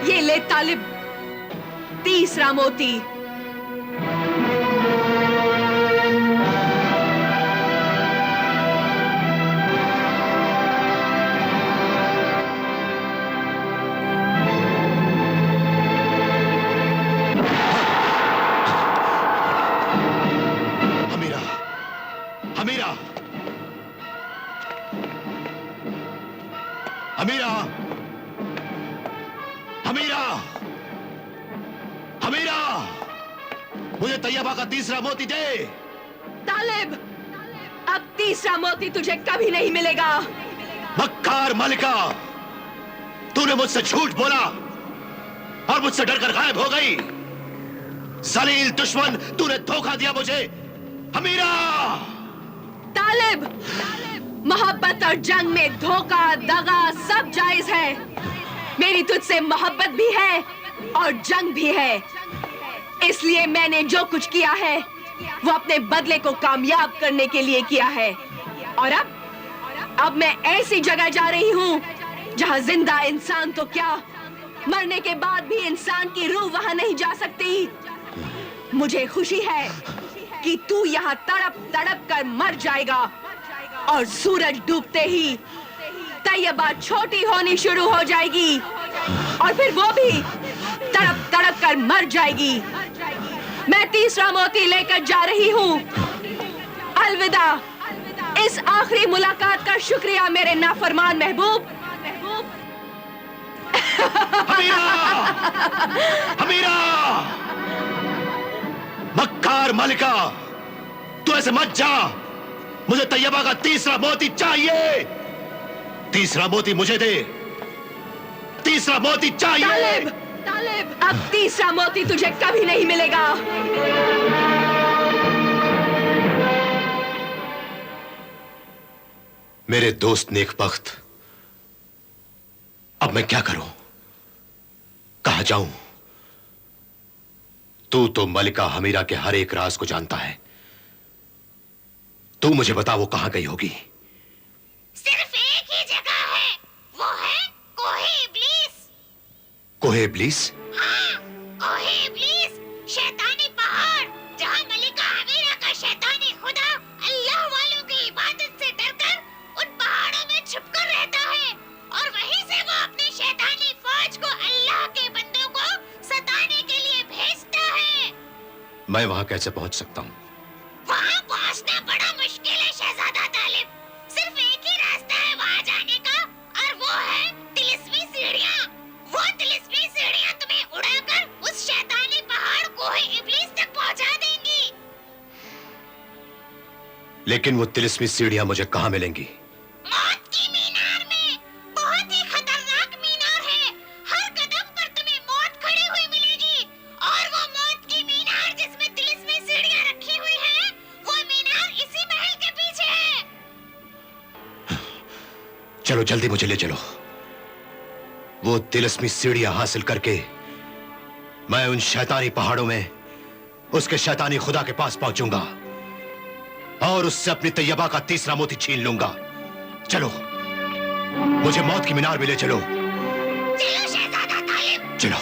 ये ले तालिब, तीसरा मोती। अमीरा, अमीरा, अमीरा, अमीरा, मुझे तैयबा का तीसरा मोती दे। तालिब, अब तीसरा मोती तुझे कभी नहीं मिलेगा। मक्कार मालिका, तूने मुझसे झूठ बोला और मुझसे डरकर गायब हो गई। जलील दुश्मन, तूने धोखा दिया मुझे। अमीरा, तालिब, मोहब्बत और जंग में धोखा दगा सब जायज है। मेरी तुझसे मोहब्बत भी है और जंग भी है, इसलिए मैंने जो कुछ किया है वो अपने बदले को कामयाब करने के लिए किया है। और अब मैं ऐसी जगह जा रही हूँ जहाँ जिंदा इंसान तो क्या, मरने के बाद भी इंसान की रूह वहाँ नहीं जा सकती। मुझे खुशी है कि तू यहाँ तड़प तड़प कर मर जाएगा और सूरज डूबते ही तैयबा छोटी होनी शुरू हो जाएगी और फिर वो भी तड़प तड़प कर मर जाएगी। मैं तीसरा मोती लेकर जा रही हूँ। अलविदा। इस आखिरी मुलाकात का शुक्रिया मेरे नाफरमान महबूब। अमीरा! अमीरा! मक्कार मालिका, तू ऐसे मत जा। मुझे तैयबा का तीसरा मोती चाहिए। तीसरा मोती मुझे दे। तीसरा मोती चाहिए। तालिब, तालिब, अब तीसरा मोती तुझे कभी नहीं मिलेगा। मेरे दोस्त नेकबख्त, अब मैं क्या करूं? कहां जाऊं? तू तो मलिका हमीरा के हर एक राज को जानता है। तू मुझे बता, वो कहां गई होगी? सिर्फ एक ही जगह है, वो है कोहे इब्लीस। कोहे इब्लीस? हाँ, कोहे इब्लीस, शैतानी पहाड़, जहाँ मलिका हमीरा का शैतानी खुदा अल्लाह वालों की इबादत से डरकर उन पहाड़ों में छुपकर रहता है और वहीं से वो अपनी शैतानी फौज को अल्लाह के बंदों को सताने के लिए भेजता है। मैं वहां कैसे पहुंच सकता हूं? वहाँ पहुँचना बड़ा मुश्किल है शहजादा तालिब। सिर्फ एक ही रास्ता है वहाँ जाने का और वो है तिलिस्मी सीढ़ियाँ। वो तिलिस्मी सीढ़ियाँ तुम्हें उड़ाकर उस शैतानी पहाड़ कोहे इब्लीस तक पहुँचा देंगी। लेकिन वो तिलिस्मी सीढ़ियां मुझे कहां मिलेंगी? मौत की मीनार में। बहुत ही खतरनाक मीनार है। हर कदम पर तुम्हें मौत खड़ी हुई मिलेगी और वो मौत की मीनार जिसमें तिलिस्मी सीढ़ियां रखी हुई है, वो मीनार इसी महल के पीछे है। चलो जल्दी मुझे ले चलो। वो तिलिस्मी सीढ़ियां हासिल करके मैं उन शैतानी पहाड़ों में उसके शैतानी खुदा के पास पहुंचूंगा और उससे अपनी तैयबा का तीसरा मोती छीन लूंगा। चलो, मुझे मौत की मीनार में ले चलो। चलो शहजादा तालिब। चलो।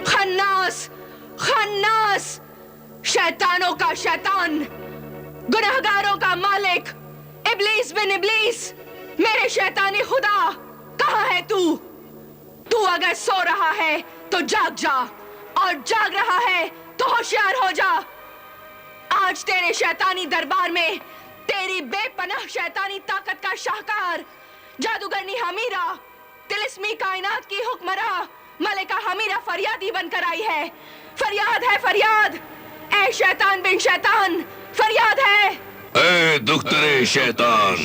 खन्नास, खन्नास, शैतानों का शैतान, गुनहगारों का मालिक, इब्लीस बिन इब्लीस, मेरे शैतानी खुदा, कहाँ है तू? तू अगर सो रहा है तो जाग जा और जाग रहा है तो होशियार हो जा। आज तेरे शैतानी दरबार में तेरी बेपनाह शैतानी ताकत का शाहकार जादूगरनी हमीरा, तिलिस्मी कायनात की हुक्मरा मलिका हमीरा फरियादी बनकर आई है। फरियाद है, फरियाद। ऐ शैतान बिन शैतान, फरियाद है। ए दुख्तरे शैतान,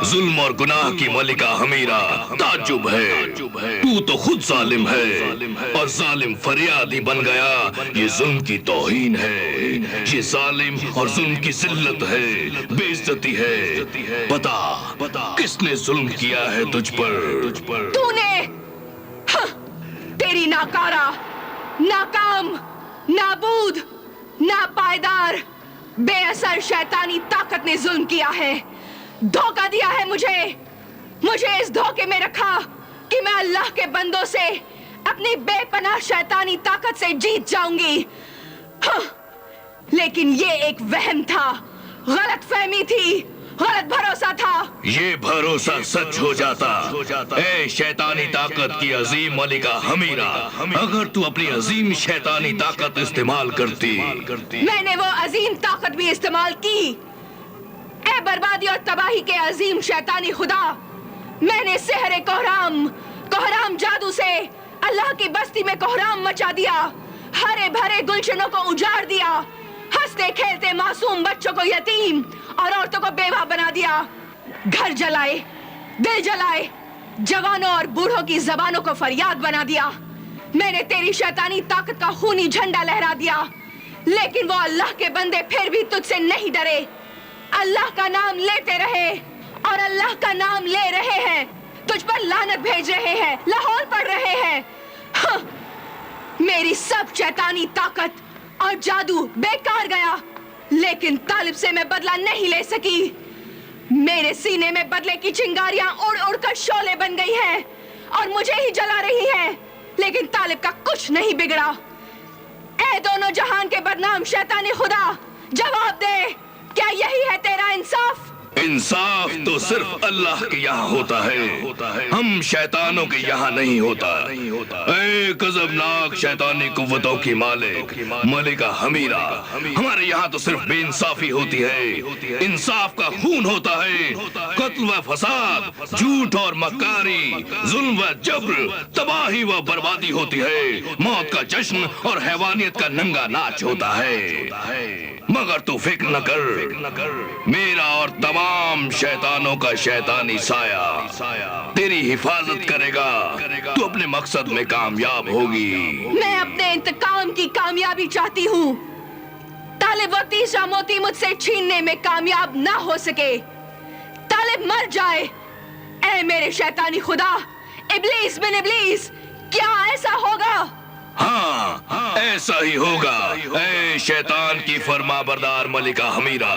जुल्म और गुनाह की मलिका हमीरा, ताज्जुब है। तू तो खुद जालिम है और जालिम फरियादी बन गया। ये जुल्म की तौहीन है, ये जालिम और जुल्म की जिल्लत है, बेइज्जती है। बता किसने जुल्म किया है तुझ पर? तूने। तेरी नाकारा, नाकाम, नाबूद, नापायदार, बेअसर शैतानी ताकत ने जुल्म किया है, धोखा दिया है मुझे इस धोखे में रखा कि मैं अल्लाह के बंदों से अपनी बेपनाह शैतानी ताकत से जीत जाऊंगी। हाँ, लेकिन ये एक वहम था, गलतफहमी थी, गलत भरोसा था। ये भरोसा सच हो जाता। ए शैतानी ताकत की अजीम मलिका हमीरा, अगर तू अपनी अजीम शैतानी ताकत इस्तेमाल करती। मैंने वो अजीम ताकत भी इस्तेमाल की। ए बर्बादी और तबाही के अजीम शैतानी खुदा, मैंने सेहरे कोहराम जादू से अल्लाह की बस्ती में कोहराम मचा दिया, हरे भरे गुलशनों को उजाड़ दिया, हंसते खेलते मासूम बच्चों को यतीम और औरतों को बेवा बना दिया, घर जलाए, दिल जलाए, जवानों और बूढ़ों की जबानों को फरियाद बना दिया। मैंने तेरी शैतानी ताकत का खूनी झंडा लहरा दिया, लेकिन वो अल्लाह के बंदे फिर भी तुझसे नहीं डरे, अल्लाह का नाम लेते रहे और अल्लाह का नाम ले रहे हैं, तुझ पर लानत भेज रहे हैं, लाहौर पढ़ रहे हैं। हाँ, मेरी सब शैतानी ताकत और जादू बेकार गया, लेकिन तालिब से मैं बदला नहीं ले सकी। मेरे सीने में बदले की चिंगारियां उड़ उड़ कर शोले बन गई हैं और मुझे ही जला रही हैं, लेकिन तालिब का कुछ नहीं बिगड़ा। ए दोनों जहान के बदनाम शैतानी खुदा, जवाब दे, क्या यही है तेरा इंसाफ? इंसाफ तो सिर्फ अल्लाह के यहाँ होता है, हम शैतानों के यहाँ नहीं होता। ऐ गजबनाक शैतानी कुव्वतों की मालिक मलिका हमीरा, हमारे यहाँ तो सिर्फ बेइंसाफी होती है, इंसाफ का खून होता है, कत्ल व फसाद, झूठ और मक्कारी, जुल्म व जब्र, तबाही व बर्बादी होती है, मौत का जश्न और हैवानियत का नंगा नाच होता है। मगर तू फिक्र न कर, मेरा और तमाम शैतानों का शैतानी साया तेरी हिफाजत करेगा, तू अपने मकसद में कामयाब होगी। मैं अपने इंतकाम की कामयाबी चाहती हूँ। तालिब वो तीसरा मोती मुझसे छीनने में कामयाब ना हो सके, तालिब मर जाए। ऐ मेरे शैतानी खुदा, इब्लीस बिन इब्लीस, क्या ऐसा होगा? हाँ, ऐसा ही होगा। ऐ शैतान की फरमाबरदार मलिका हमीरा,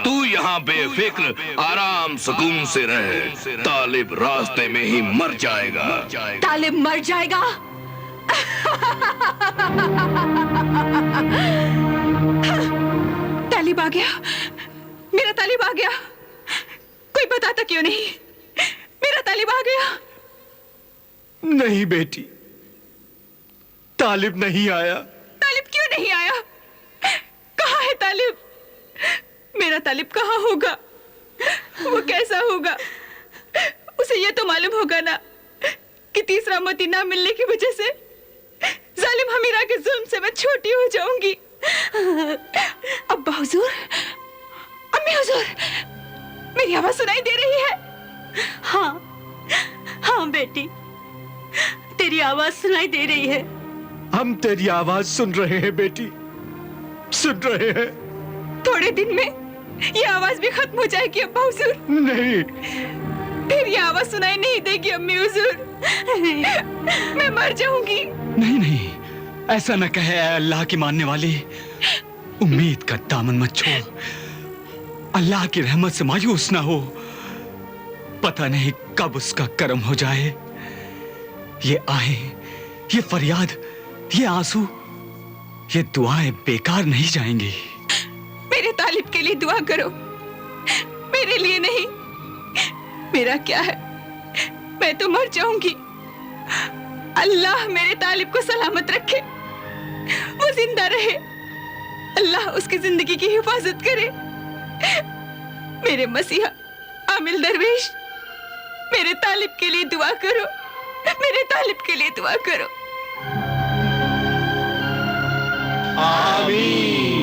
तू यहाँ बेफिक्र आराम सुकून से रह, तालिब रास्ते में ही मर जाएगा। तालिब मर जाएगा? तालिब आ गया, मेरा तालिब आ गया, कोई बताता क्यों नहीं? मेरा तालिब आ गया। नहीं बेटी, तालिब नहीं आया। तालिब क्यों नहीं आया? कहाँ है तालिब? मेरा तालिब कहाँ होगा? वो कैसा होगा? उसे ये तो मालूम होगा ना कि तीसरा मोती ना मिलने की वजह से जालिम हमीरा के जुल्म से मैं छोटी हो जाऊंगी। अब्बा हुजूर, अम्मी हुजूर, मेरी आवाज सुनाई दे रही है? हाँ बेटी, तेरी आवाज सुनाई दे रही है। हम तेरी आवाज सुन रहे हैं बेटी, सुन रहे हैं। थोड़े दिन में ये आवाज भी खत्म हो जाएगी अब्बा हुजूर। नहीं, फिर ये आवाज सुनाई नहीं देगी अम्मी हुजूर, मैं मर जाऊंगी। नहीं नहीं, ऐसा न कहे अल्लाह की मानने वाली, उम्मीद का दामन मत छोड़, अल्लाह की रहमत से मायूस ना हो, पता नहीं कब उसका करम हो जाए। ये आहें, ये फरियाद, ये आंसू, ये दुआएं बेकार नहीं जाएंगी। मेरे तालिब के लिए दुआ करो, मेरे लिए नहीं। मेरा क्या है, मैं तो मर जाऊंगी। अल्लाह मेरे तालिब को सलामत रखे, वो जिंदा रहे, अल्लाह उसकी जिंदगी की हिफाजत करे। मेरे मसीहा आमिल दरवेश, मेरे तालिब के लिए दुआ करो, मेरे तालिब के लिए दुआ करो। आमीन।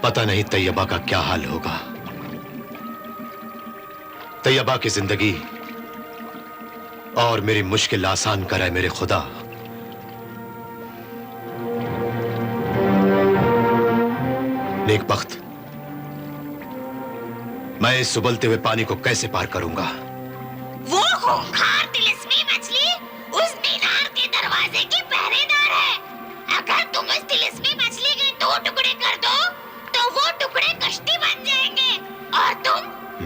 पता नहीं तैयबा का क्या हाल होगा। तैयबा की जिंदगी और मेरी मुश्किल आसान करे मेरे खुदा। नेकबख्त, मैं इस उबलते हुए पानी को कैसे पार करूंगा? वो खूंखार तिलिस्मी मछली उस मीनार के दरवाजे की पहरेदार है। अगर तुम उस तिलिस्मी मछली के 2 टुकड़े कर दो तो वो टुकड़े कश्ती बन जाएंगे और तुम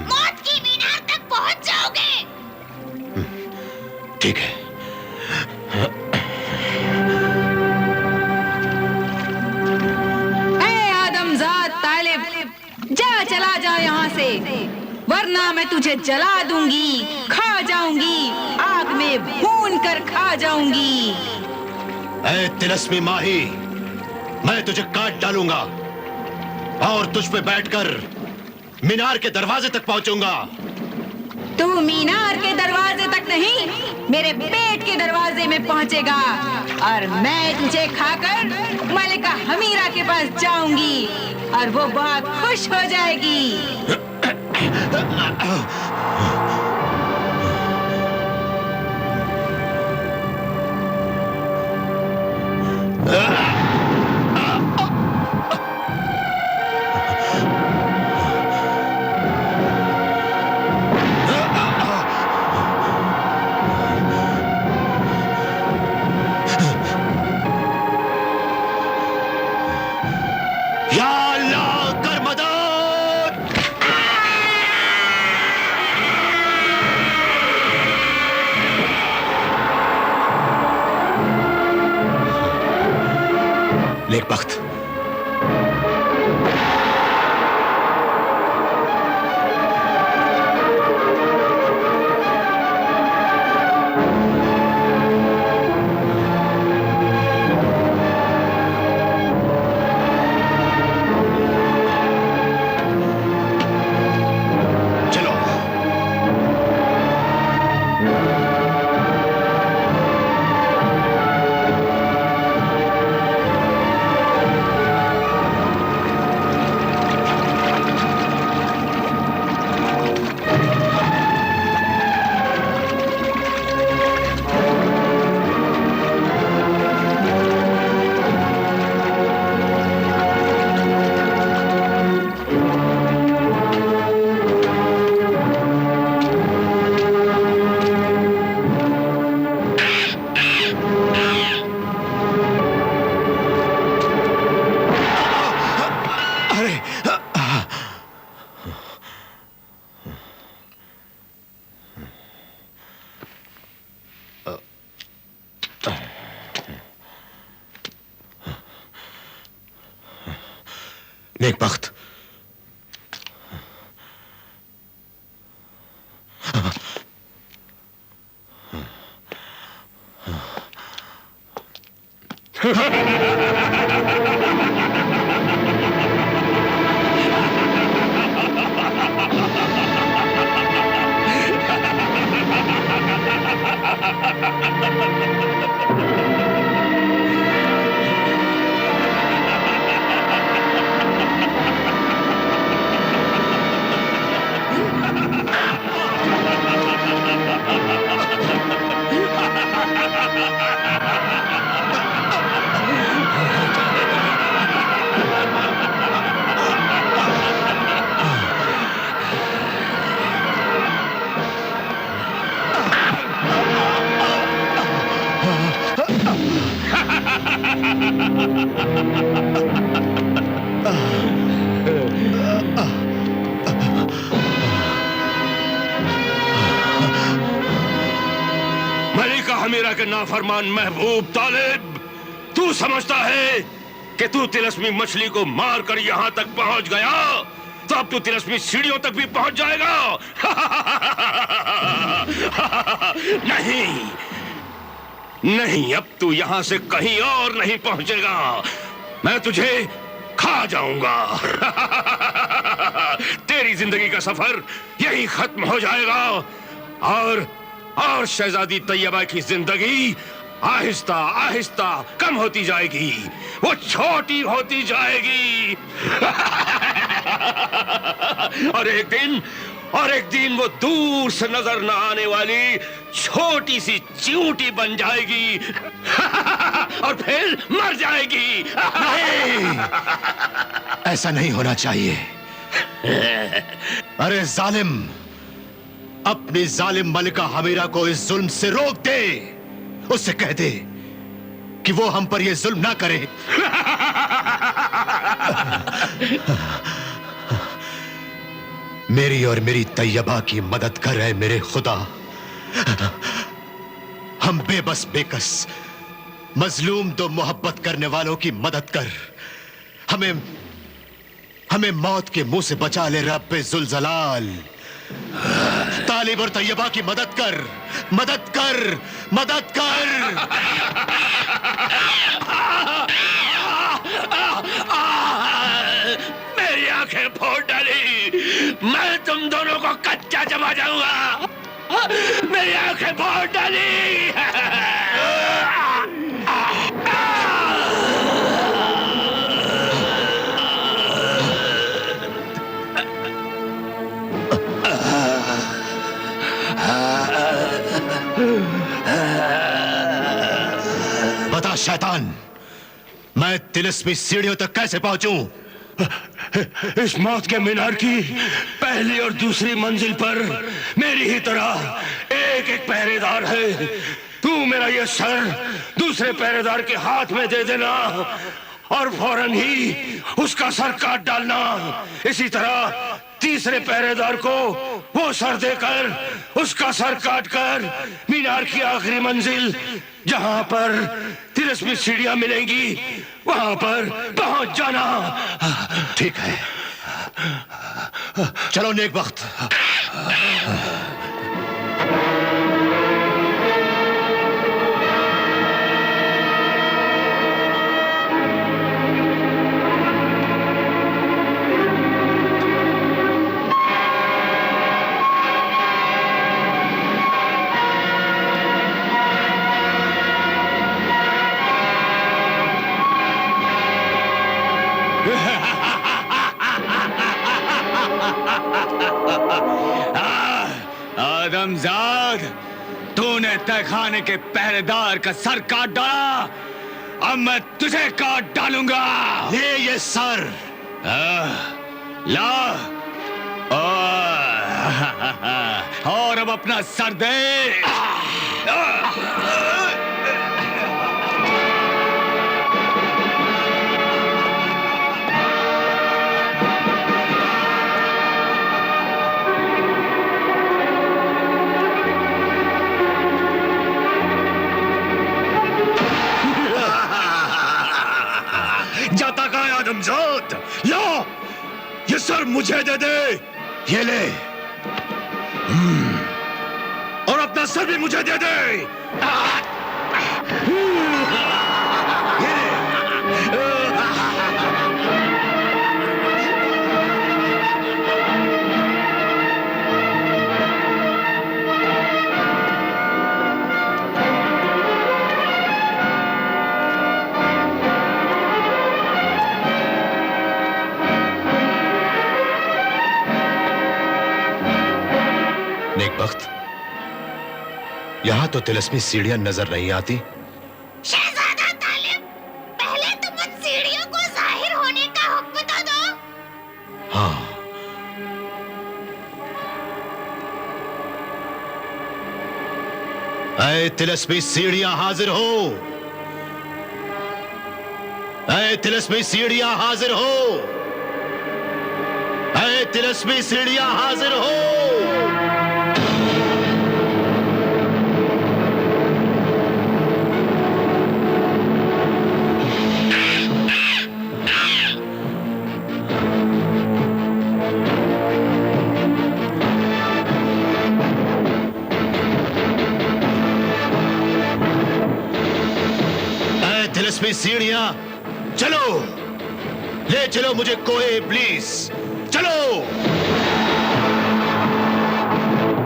मौत की मीनार तक पहुंच जाओगे। ठीक है। आदमजाद तालिब, जा चला जा यहाँ से, वरना मैं तुझे जला दूंगी, खा जाऊंगी, आग में भून कर खा जाऊंगी। ऐ तिलस्मी माही, मैं तुझे काट डालूंगा और तुझ पे बैठकर मीनार के दरवाजे तक पहुंचूंगा। तू मीनार के दरवाजे तक नहीं, मेरे पेट के दरवाजे में पहुंचेगा और मैं तुझे खाकर मलिका हमीरा के पास जाऊंगी और वो बहुत खुश हो जाएगी। या अल्लाह कर मदद। नेकबख्त, नेकबख्त, मलिका हमीरा के नाफरमान महबूब तालिब, तू समझता है कि तू तिलस्मी मछली को मारकर यहाँ तक पहुंच गया तो अब तू तिलस्मी सीढ़ियों तक भी पहुंच जाएगा? नहीं नहीं, अब तू यहाँ से कहीं और नहीं पहुंचेगा। मैं तुझे खा जाऊंगा। तेरी जिंदगी का सफर यही खत्म हो जाएगा और शहजादी तैयबा की जिंदगी आहिस्ता आहिस्ता कम होती जाएगी, वो छोटी होती जाएगी। और एक दिन वो दूर से नजर न आने वाली छोटी सी चींटी बन जाएगी। और फिर मर जाएगी। नहीं, ऐसा नहीं होना चाहिए। अरे जालिम, अपनी जालिम मलिका हमीरा को इस जुल्म से रोक दे। उससे कह दे कि वो हम पर ये जुल्म ना करे। मेरी और मेरी तैयबा की मदद कर रहे मेरे खुदा। हम बेबस बेकस मजलूम तो मोहब्बत करने वालों की मदद कर। हमें मौत के मुंह से बचा ले रब्बे जुलजलाल। तालिब और तैयबा की मदद कर, मदद कर, मदद कर। मेरी आंखें फोड़ डाली, मैं तुम दोनों को कच्चा जमा जाऊंगा। मेरी आंखें फोड़ डाली। बता शैतान, मैं तिलिस्मी सीढ़ियों तक कैसे पहुंचूं? इस मौत के मीनार की पहली और दूसरी मंजिल पर मेरी ही तरह एक एक पहरेदार है। तू मेरा ये सर दूसरे पहरेदार के हाथ में दे देना और फौरन ही उसका सर काट डालना। इसी तरह तीसरे पहरेदार को वो सर देकर उसका सर काटकर मीनार की आखिरी मंजिल जहां पर तिलिस्मी सीढ़ियां मिलेंगी वहां पर पहुंच जाना। ठीक है, चलो नेक वक्त। आदमजाद, तूने तहखाने के पहरेदार का सर काट डाला, अब मैं तुझे काट डालूंगा। ले ये सर। ला और अब अपना सर दे। जाता कहाँ है आदमजाद? ला ये सर मुझे दे दे। ये ले। और अपना सर भी मुझे दे दे। ये ले। नेक वक्त, यहां तो तिलिस्मी सीढ़ियां नजर नहीं आती। शहजादा तालिब, पहले तुम उन सीढ़ियों को जाहिर होने का हुक्म तो दो। हाँ, ऐ तिलिस्मी सीढ़ियां हाजिर हो। ऐ तिलिस्मी सीढ़ियां हाजिर हो। ऐ तिलिस्मी सीढ़ियां हाजिर हो। तिलिस्मी सीढ़ियां, चलो ले चलो मुझे कोहे इब्लीस, चलो।